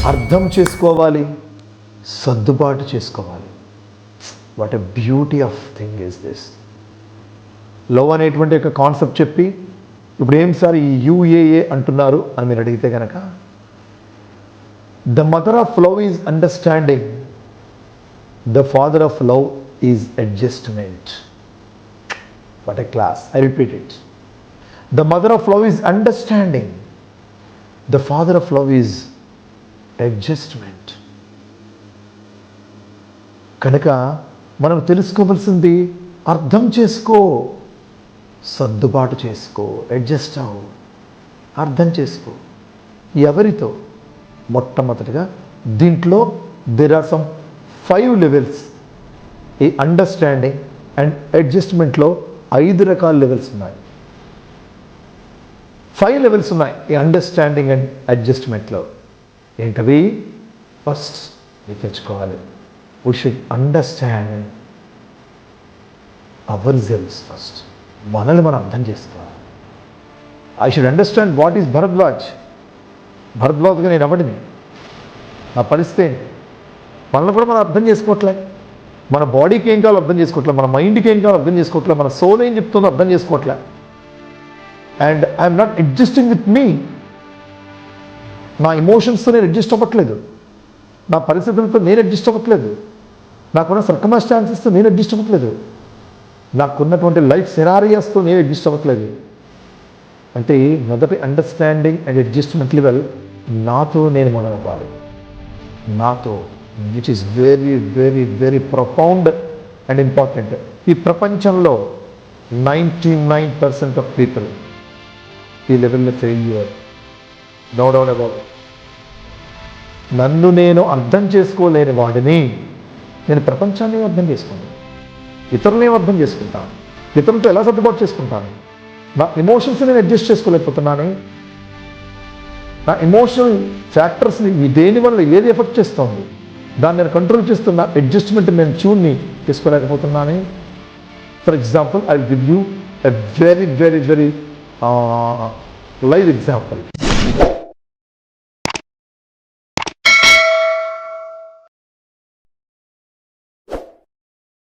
అర్థం చేసుకోవాలి, సర్దుబాటు చేసుకోవాలి. What a beauty of thing is this. Love అనేటువంటి ఒక కాన్సెప్ట్ చెప్పి ఇప్పుడు ఏం సార్ ఈ యుఏఏ అంటున్నారు అని మీరు అడిగితే కనుక, the mother of love is understanding, the father of love is adjustment. What a class. I repeat it. The mother of love is understanding, the father of love is adjustment. కనుక మనం తెలుసుకోవాల్సింది అర్థం చేసుకో, సర్దుబాటు చేసుకో, అడ్జస్ట్ అవ్వు, అర్థం చేసుకో. ఎవరితో? మొట్టమొదటిగా దీంట్లో దేర్ ఆర్ సమ్ 5 లెవెల్స్. ఈ అండర్స్టాండింగ్ అండ్ అడ్జస్ట్మెంట్లో 5 రకాల లెవెల్స్ ఉన్నాయి. 5 లెవెల్స్ ఉన్నాయి ఈ అండర్స్టాండింగ్ అండ్ అడ్జస్ట్మెంట్లో. ఏంటవి? ఫస్ట్ మీరు తెచ్చుకోవాలి, we should understand ourselves first. మనల్ని మనం అర్థం చేసుకోవాలి. I should understand what is Bharadwaj. భరద్వాజ్గా నేను ఎవడిని, నా పరిస్థితి ఏంటి, మనల్ని కూడా మనం అర్థం చేసుకోవట్లే. మన బాడీకి ఏం కావాలో అర్థం చేసుకోవట్లే, మన మైండ్కి ఏం కావాలో అర్థం చేసుకోవట్లే, మన సోల్ ఏం చెప్తుందో అర్థం చేసుకోవట్లే. And I'm not adjusting with me. నా ఎమోషన్స్తో నేను అడ్జస్ట్ అవ్వట్లేదు, నా పరిస్థితులతో నేను అడ్జస్ట్ అవ్వట్లేదు, నాకున్న సర్కమ్స్టాన్సెస్తో నేను అడ్జస్ట్ అవ్వట్లేదు, నాకున్నటువంటి లైఫ్ సినారియాస్తో నేను అడ్జస్ట్ అవ్వట్లేదు. అంటే మొదటి అండర్స్టాండింగ్ అండ్ అడ్జస్ట్మెంట్ లెవెల్ నాతో నేను మొదలవ్వాలి. నాతో, which is very very very profound and important. ఈ ప్రపంచంలో 99% ఆఫ్ పీపుల్ ఈ లెవెల్లో failure. No doubt about it. నన్ను నేను అర్థం చేసుకోలేని వాడిని నేను ప్రపంచాన్ని అర్థం చేసుకుంటాను, ఇతరులనే అర్థం చేసుకుంటాను, ఇతరులతో ఎలా సర్దుబాటు చేసుకుంటాను. నా ఎమోషన్స్ నేను అడ్జస్ట్ చేసుకోలేకపోతున్నాను. నా ఎమోషనల్ ఫ్యాక్టర్స్ని దేనివల్ల ఏది ఎఫెక్ట్ చేస్తుంది దాన్ని నేను కంట్రోల్ చేస్తున్నా. అడ్జస్ట్మెంట్ నేను ట్యూన్ని చేసుకోలేకపోతున్నాను. For example, I give you a very very very live example.